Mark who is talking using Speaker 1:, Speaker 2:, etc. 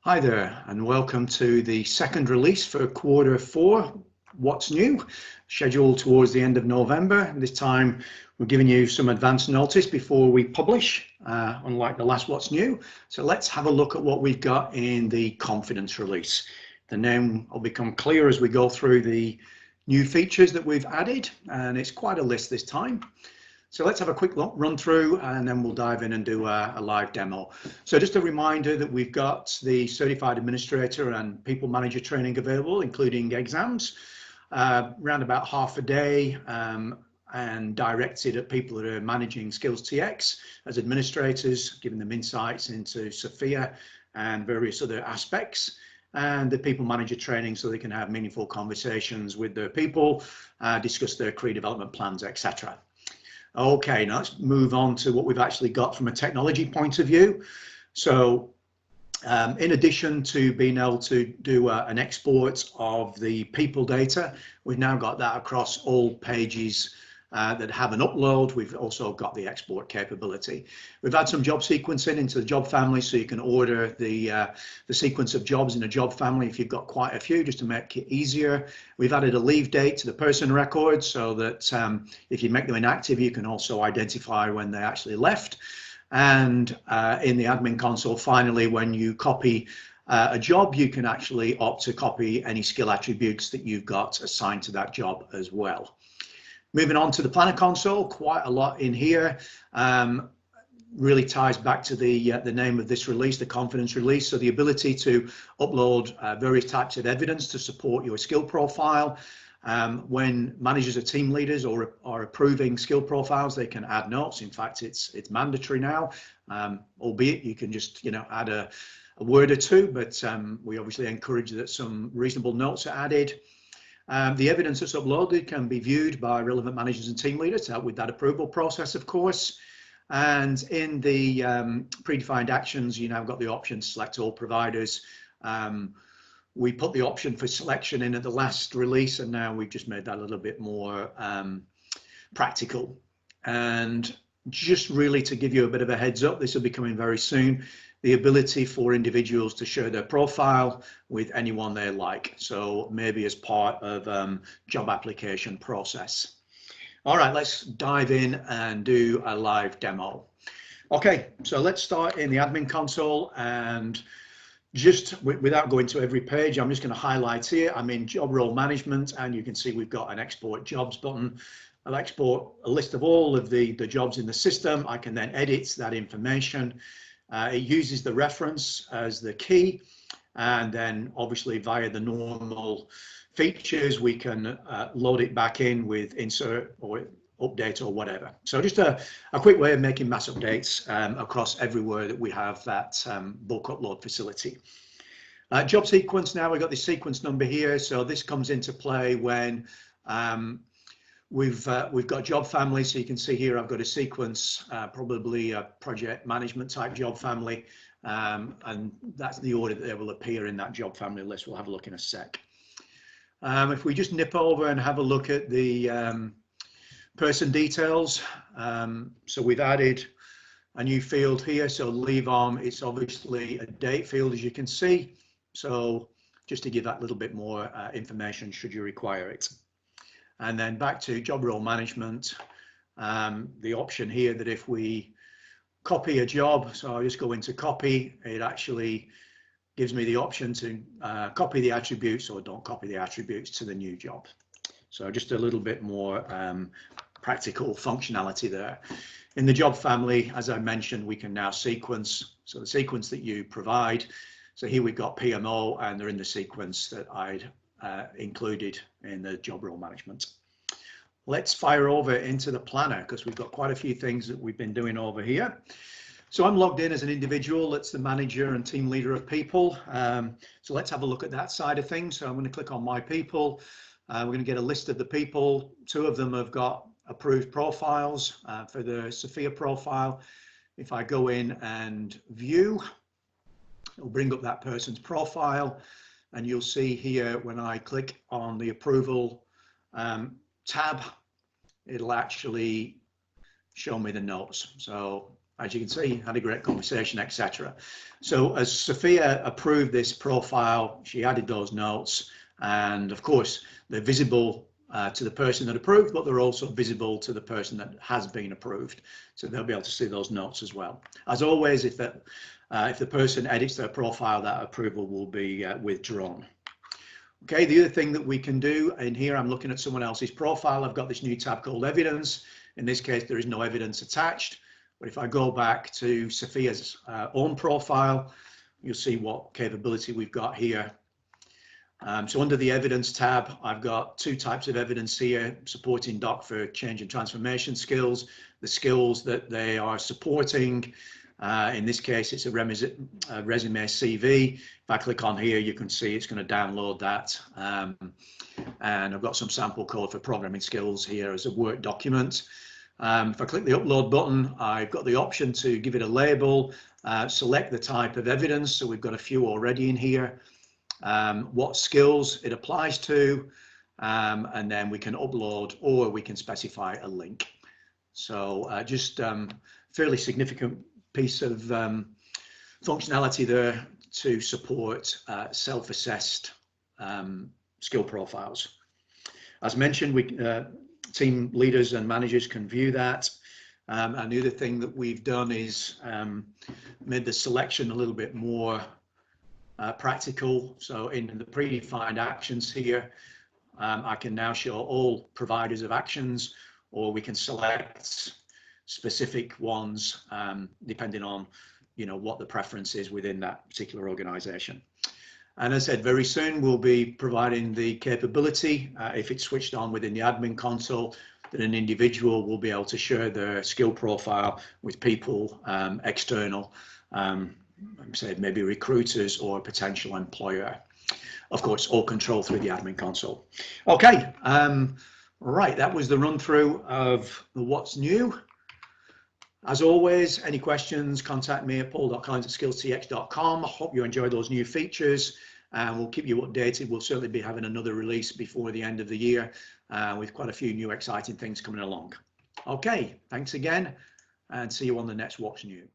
Speaker 1: Hi there, and welcome to the second release for quarter four. What's new? Scheduled towards the end of November. This time we're giving you some advance notice before we publish, unlike the last What's New. So let's have a look at what we've got in the confidence release. The name will become clear as we go through the new features that we've added, and it's quite a list this time. So let's have a quick run through and then we'll dive in and do a live demo. So just a reminder that we've got the Certified Administrator and People Manager training available, including exams, around about half a day, and directed at people that are managing SkillsTx as administrators, giving them insights into Sophia and various other aspects, and the People Manager training so they can have meaningful conversations with their people, discuss their career development plans, etc. Okay, now let's move on to what we've actually got from a technology point of view. So in addition to being able to do an export of the people data, we've now got that across all pages that have an upload. We've also got the export capability. We've had some job sequencing into the job family, so you can order the sequence of jobs in a job family if you've got quite a few, just to make it easier. We've added a leave date to the person record so that if you make them inactive, you can also identify when they actually left. And in the admin console, finally, when you copy a job, you can actually opt to copy any skill attributes that you've got assigned to that job as well. Moving on to the planner console, quite a lot in here. Really ties back to the name of this release, the confidence release. So the ability to upload various types of evidence to support your skill profile. When managers or team leaders are approving skill profiles, they can add notes. In fact, it's mandatory now, albeit you can just add a word or two, but we obviously encourage that some reasonable notes are added. The evidence that's uploaded can be viewed by relevant managers and team leaders to help with that approval process, of course. And in the predefined actions, you now got the option to select all providers. We put the option for selection in at the last release, and now we've just made that a little bit more practical. And just really to give you a bit of a heads up, this will be coming very soon. The ability for individuals to share their profile with anyone they like. So maybe as part of job application process. All right, let's dive in and do a live demo. Okay, so let's start in the admin console, and just without going to every page, I'm just going to highlight here. I'm in job role management, and you can see we've got an export jobs button. I'll export a list of all of the jobs in the system. I can then edit that information. It uses the reference as the key, and then obviously via the normal features we can load it back in with insert or update or whatever. So just a quick way of making mass updates across everywhere that we have that bulk upload facility. Job sequence, now we've got the sequence number here, so this comes into play when we've got job family. So you can see here I've got a sequence, probably a project management type job family, and that's the order that they will appear in that job family list. We'll have a look in a sec. If we just nip over and have a look at the person details, so we've added a new field here. So leave on, it's obviously a date field, as you can see. So just to give that little bit more information should you require it. And then back to job role management, the option here that if we copy a job, so I'll just go into copy, it actually gives me the option to copy the attributes or don't copy the attributes to the new job. So just a little bit more practical functionality there. In the job family, as I mentioned, we can now sequence. So the sequence that you provide. So here we've got PMO, and they're in the sequence that I'd included in the job role management. Let's fire over into the planner because we've got quite a few things that we've been doing over here. So I'm logged in as an individual. That's the manager and team leader of people. So let's have a look at that side of things. So I'm going to click on my people. We're going to get a list of the people. Two of them have got approved profiles for the Sophia profile. If I go in and view, it'll bring up that person's profile. And you'll see here when I click on the approval tab, it'll actually show me the notes. So as you can see, had a great conversation, etc. So as Sophia approved this profile, she added those notes, and of course they're visible to the person that approved, but they're also visible to the person that has been approved. So they'll be able to see those notes as well. As always, if the person edits their profile, that approval will be withdrawn. Okay, the other thing that we can do in here, I'm looking at someone else's profile. I've got this new tab called evidence. In this case, there is no evidence attached. But if I go back to Sophia's own profile, you'll see what capability we've got here. So under the evidence tab, I've got two types of evidence here, supporting doc for change and transformation skills, the skills that they are supporting. In this case, it's a resume CV. If I click on here, you can see it's going to download that. And I've got some sample code for programming skills here as a Word document. If I click the upload button, I've got the option to give it a label, select the type of evidence. So we've got a few already in here, what skills it applies to, and then we can upload or we can specify a link. So just fairly significant piece of functionality there to support self-assessed skill profiles. As mentioned, team leaders and managers can view that. And the other thing that we've done is made the selection a little bit more practical. So in the predefined actions here, I can now show all providers of actions, or we can select specific ones depending on what the preference is within that particular organization. And as I said, very soon we'll be providing the capability, if it's switched on within the admin console, that an individual will be able to share their skill profile with people external, say maybe recruiters or a potential employer. Of course, all controlled through the admin console. Okay, right, that was the run through of the what's new. As always, any questions, contact me at paul.collins@skillstx.com. I hope you enjoy those new features, and we'll keep you updated. We'll certainly be having another release before the end of the year with quite a few new exciting things coming along. Okay, thanks again, and see you on the next What's New.